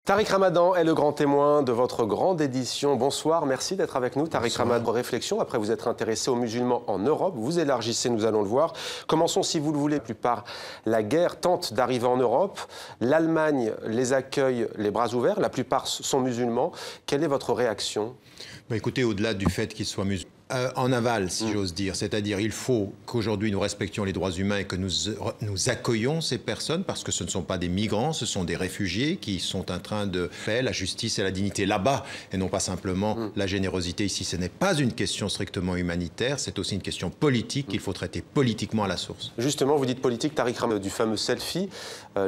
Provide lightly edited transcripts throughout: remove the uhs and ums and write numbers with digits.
Tariq Ramadan est le grand témoin de votre grande édition. Bonsoir, merci d'être avec nous. Tariq Ramadan, réflexion, après vous être intéressé aux musulmans en Europe, vous élargissez, nous allons le voir. Commençons, si vous le voulez, plus par la guerre tente d'arriver en Europe. L'Allemagne les accueille les bras ouverts, la plupart sont musulmans. Quelle est votre réaction? Écoutez, au-delà du fait qu'ils soient musulmans, en aval, si j'ose dire, c'est-à-dire il faut qu'aujourd'hui nous respections les droits humains et que nous accueillons ces personnes parce que ce ne sont pas des migrants, ce sont des réfugiés qui sont en train de faire la justice et la dignité là-bas et non pas simplement la générosité ici. Ce n'est pas une question strictement humanitaire, c'est aussi une question politique qu'il faut traiter politiquement à la source. Justement, vous dites politique, Tariq Ramadan, du fameux selfie,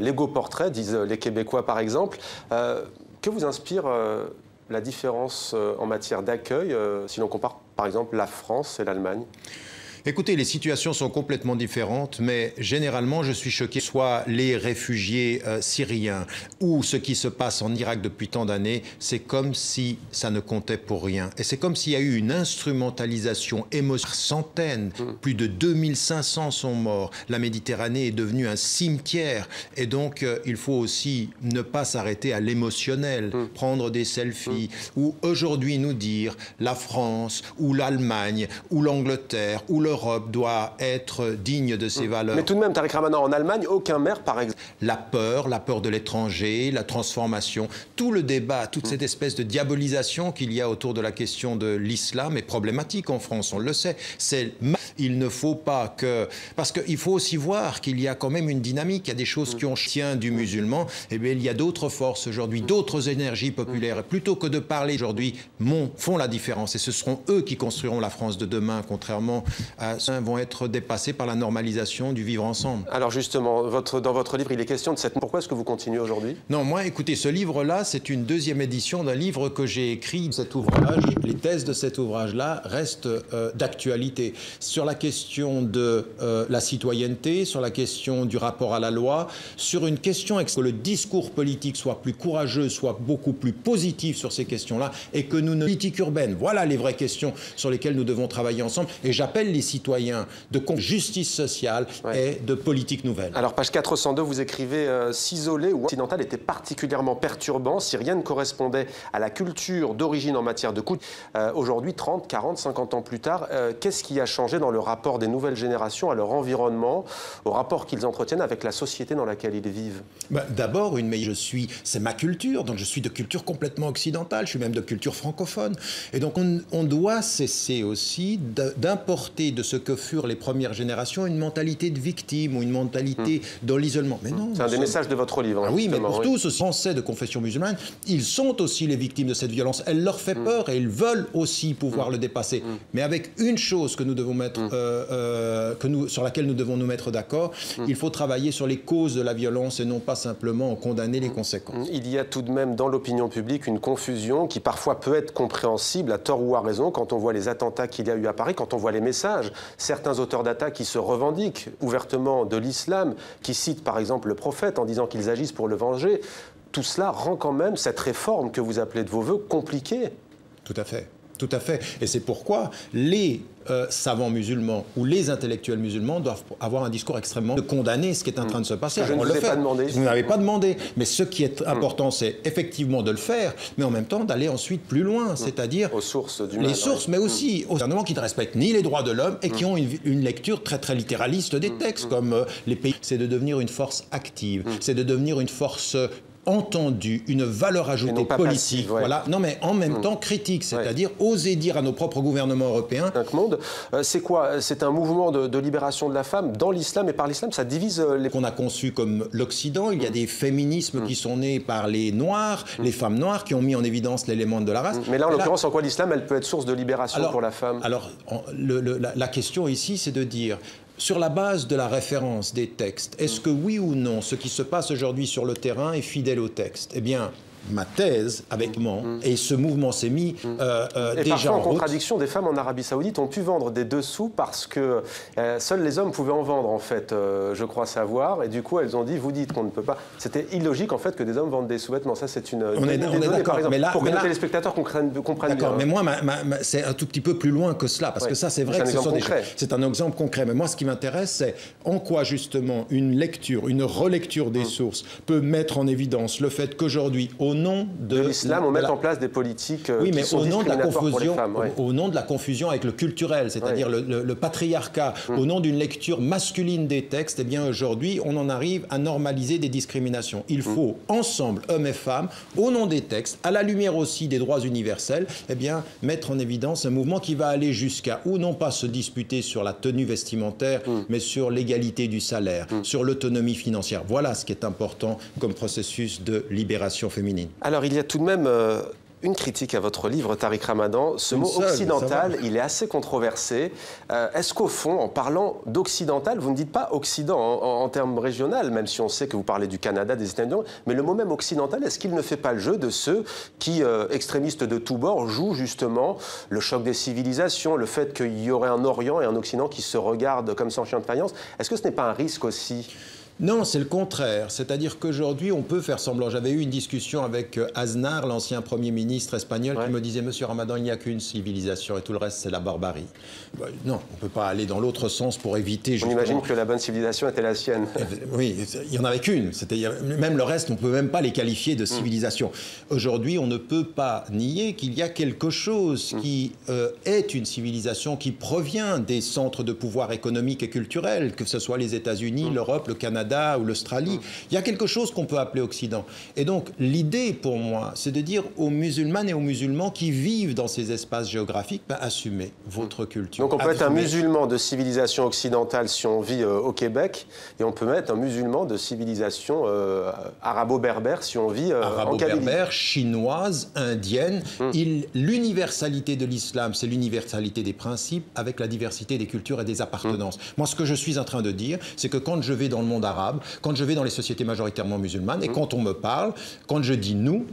l'ego portrait, disent les Québécois par exemple. Que vous inspire la différence en matière d'accueil, si l'on compare par exemple la France et l'Allemagne? Écoutez, les situations sont complètement différentes, mais généralement, je suis choqué, soit les réfugiés syriens ou ce qui se passe en Irak depuis tant d'années, c'est comme si ça ne comptait pour rien. Et c'est comme s'il y a eu une instrumentalisation émotionnelle. Centaines, plus de 2500 sont morts. La Méditerranée est devenue un cimetière. Et donc, il faut aussi ne pas s'arrêter à l'émotionnel, prendre des selfies, ou aujourd'hui nous dire la France, ou l'Allemagne, ou l'Angleterre, ou l'Europe doit être digne de ses valeurs. Mais tout de même, Tariq Ramadan, en Allemagne, aucun maire, par exemple. La peur de l'étranger, la transformation, tout le débat, toute cette espèce de diabolisation qu'il y a autour de la question de l'islam est problématique en France, on le sait. Il ne faut pas que... Parce qu'il faut aussi voir qu'il y a quand même une dynamique, il y a des choses qui ont tient du musulman, et bien il y a d'autres forces aujourd'hui, d'autres énergies populaires. Et plutôt que de parler aujourd'hui, font la différence. Et ce seront eux qui construiront la France de demain, contrairement à vont être dépassés par la normalisation du vivre ensemble. Alors justement, dans votre livre, il est question de cette... Pourquoi est-ce que vous continuez aujourd'hui? Non, moi, écoutez, ce livre-là, c'est une deuxième édition d'un livre que j'ai écrit. Cet ouvrage, les thèses de cet ouvrage-là restent d'actualité. Sur la question de la citoyenneté, sur la question du rapport à la loi, sur une question que le discours politique soit plus courageux, soit beaucoup plus positif sur ces questions-là, et que nous, politique urbaine, voilà les vraies questions sur lesquelles nous devons travailler ensemble. Et j'appelle les citoyens de justice sociale et de politique nouvelle. Alors, page 402, vous écrivez s'isoler ou occidental était particulièrement perturbant si rien ne correspondait à la culture d'origine en matière de couple. Aujourd'hui, 30, 40, 50 ans plus tard, qu'est-ce qui a changé dans le rapport des nouvelles générations à leur environnement, au rapport qu'ils entretiennent avec la société dans laquelle ils vivent? D'abord, c'est ma culture, donc je suis de culture complètement occidentale, je suis même de culture francophone. Et donc on doit cesser aussi d'importer de ce que furent les premières générations une mentalité de victime ou une mentalité dans l'isolement. Mais non. C'est un des messages de votre livre. Ah oui, mais pour tous, aussi Français de confession musulmane, ils sont aussi les victimes de cette violence. Elle leur fait peur et ils veulent aussi pouvoir le dépasser. Mais avec une chose que nous devons mettre, sur laquelle nous devons nous mettre d'accord, il faut travailler sur les causes de la violence et non pas simplement condamner les conséquences. Il y a tout de même dans l'opinion publique une confusion qui parfois peut être compréhensible, à tort ou à raison, quand on voit les attentats qu'il y a eu à Paris, quand on voit les messages. Certains auteurs d'attaques qui se revendiquent ouvertement de l'islam, qui citent par exemple le prophète en disant qu'ils agissent pour le venger, tout cela rend quand même cette réforme que vous appelez de vos voeux compliquée. Tout à fait. Tout à fait. Et c'est pourquoi les savants musulmans ou les intellectuels musulmans doivent avoir un discours extrêmement de condamner ce qui est en train de se passer. Je ne vous ai pas demandé. Vous n'avez pas demandé. Mais ce qui est important, c'est effectivement de le faire, mais en même temps d'aller ensuite plus loin, c'est-à-dire aux sources du mal, les sources, mais aussi aux gouvernements qui ne respectent ni les droits de l'homme et qui ont une lecture très très littéraliste des textes, comme les pays. C'est de devenir une force active, c'est de devenir une force entendu, une valeur ajoutée politique, passive, voilà. Non, mais en même temps critique, c'est-à-dire oser dire à nos propres gouvernements européens. Monde, c'est quoi? C'est un mouvement de libération de la femme dans l'islam et par l'islam, ça divise les... Qu'on a conçu comme l'Occident, il y a des féminismes qui sont nés par les Noirs, les femmes noires, qui ont mis en évidence l'élément de la race. Mais là, en l'occurrence, en quoi l'islam, elle peut être source de libération pour la femme? Alors, la question ici, c'est de dire... Sur la base de la référence des textes, est-ce que oui ou non, ce qui se passe aujourd'hui sur le terrain est fidèle au texte? Eh bien, ma thèse avec et ce mouvement s'est mis et déjà en route. En contradiction, des femmes en Arabie Saoudite ont pu vendre des dessous parce que seuls les hommes pouvaient en vendre, en fait, je crois savoir. Et du coup, elles ont dit, vous dites qu'on ne peut pas. C'était illogique, en fait, que des hommes vendent des sous-vêtements. Ça, c'est une... On est d'accord, mais là... Pour que les téléspectateurs comprennent bien. Mais moi, c'est un tout petit peu plus loin que cela, parce que ça, c'est vrai que c'est un exemple concret. Mais moi, ce qui m'intéresse, c'est en quoi, justement, une lecture, une relecture des sources peut mettre en évidence le fait qu'aujourd'hui, au au nom de l'islam, on met en place des politiques qui sont discriminatoires pour les femmes. Au nom de la confusion avec le culturel, c'est-à-dire le patriarcat, au nom d'une lecture masculine des textes, eh bien aujourd'hui, on en arrive à normaliser des discriminations. Il faut ensemble, hommes et femmes, au nom des textes, à la lumière aussi des droits universels, eh bien mettre en évidence un mouvement qui va aller jusqu'à où non pas se disputer sur la tenue vestimentaire, mais sur l'égalité du salaire, sur l'autonomie financière. Voilà ce qui est important comme processus de libération féminine. Alors, il y a tout de même une critique à votre livre, Tariq Ramadan. Ce mot occidental, il est assez controversé. Est-ce qu'au fond, en parlant d'occidental, vous ne dites pas Occident en termes régional, même si on sait que vous parlez du Canada, des États-Unis, mais le mot même occidental, est-ce qu'il ne fait pas le jeu de ceux qui, extrémistes de tous bords, jouent justement le choc des civilisations, le fait qu'il y aurait un Orient et un Occident qui se regardent comme ça en chien de faïence? Est-ce que ce n'est pas un risque aussi? Non, c'est le contraire. C'est-à-dire qu'aujourd'hui, on peut faire semblant. J'avais eu une discussion avec Aznar, l'ancien Premier ministre espagnol, qui me disait « Monsieur Ramadan, il n'y a qu'une civilisation et tout le reste, c'est la barbarie. » Non, on ne peut pas aller dans l'autre sens pour éviter... On imagine que la bonne civilisation était la sienne. Oui, il n'y en avait qu'une. Même le reste, on ne peut même pas les qualifier de civilisation. Aujourd'hui, on ne peut pas nier qu'il y a quelque chose qui est une civilisation qui provient des centres de pouvoir économique et culturel, que ce soit les États-Unis, l'Europe, le Canada, ou l'Australie. Il y a quelque chose qu'on peut appeler Occident. Et donc, l'idée, pour moi, c'est de dire aux musulmanes et aux musulmans qui vivent dans ces espaces géographiques, assumez votre culture. Donc, on peut être un musulman de civilisation occidentale si on vit au Québec, et on peut être un musulman de civilisation arabo-berbère si on vit en Kabylie. Arabo-berbère, chinoise, indienne. L'universalité de l'islam, c'est l'universalité des principes avec la diversité des cultures et des appartenances. Moi, ce que je suis en train de dire, c'est que quand je vais dans le monde arabe, quand je vais dans les sociétés majoritairement musulmanes, et quand on me parle, quand je dis nous,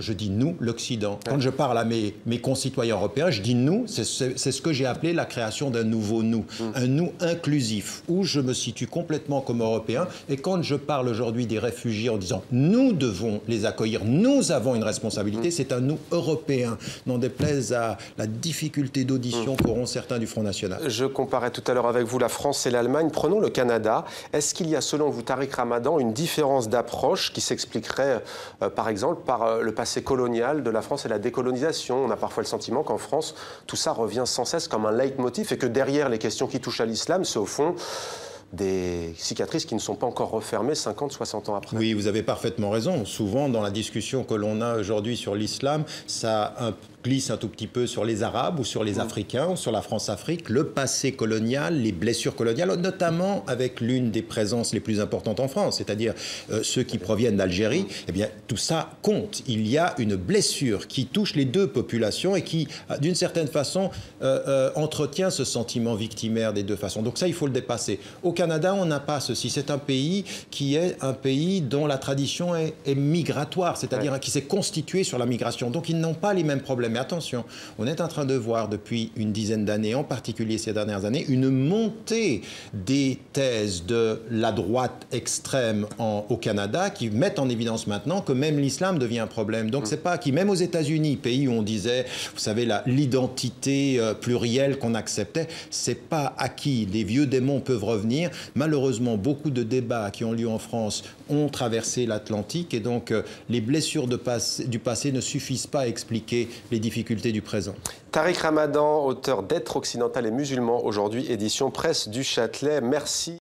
l'Occident. Quand je parle à mes concitoyens européens, je dis nous, c'est ce que j'ai appelé la création d'un nouveau nous, un nous inclusif, où je me situe complètement comme Européen. Et quand je parle aujourd'hui des réfugiés en disant nous devons les accueillir, nous avons une responsabilité, c'est un nous européen, n'en déplaise à la difficulté d'audition qu'auront certains du Front National. Je comparais tout à l'heure avec vous la France et l'Allemagne. Prenons le Canada. Est-ce qu'il y a, selon vous, Tariq Ramadan, une différence d'approche qui s'expliquerait par exemple par le passé colonial de la France et la décolonisation? On a parfois le sentiment qu'en France, tout ça revient sans cesse comme un leitmotiv et que derrière les questions qui touchent à l'islam, c'est au fond des cicatrices qui ne sont pas encore refermées 50, 60 ans après. Oui, vous avez parfaitement raison. Souvent, dans la discussion que l'on a aujourd'hui sur l'islam, ça glisse un tout petit peu sur les Arabes ou sur les Africains ou sur la France-Afrique, le passé colonial, les blessures coloniales, notamment avec l'une des présences les plus importantes en France, c'est-à-dire ceux qui proviennent d'Algérie. Eh bien, tout ça compte. Il y a une blessure qui touche les deux populations et qui, d'une certaine façon, entretient ce sentiment victimaire des deux façons. Donc ça, il faut le dépasser. Au Canada, on n'a pas ceci. C'est un pays qui est un pays dont la tradition est migratoire, c'est-à-dire qui s'est constitué sur la migration. Donc ils n'ont pas les mêmes problèmes. Mais attention, on est en train de voir depuis une dizaine d'années, en particulier ces dernières années, une montée des thèses de la droite extrême au Canada qui mettent en évidence maintenant que même l'islam devient un problème. Donc c'est pas qui, même aux États-Unis, pays où on disait, vous savez, l'identité plurielle qu'on acceptait, c'est pas acquis. Les vieux démons peuvent revenir. Malheureusement, beaucoup de débats qui ont lieu en France ont traversé l'Atlantique et donc les blessures du passé ne suffisent pas à expliquer les difficultés du présent. Tariq Ramadan, auteur d'Être occidental et musulman, aujourd'hui édition Presse du Châtelet. Merci.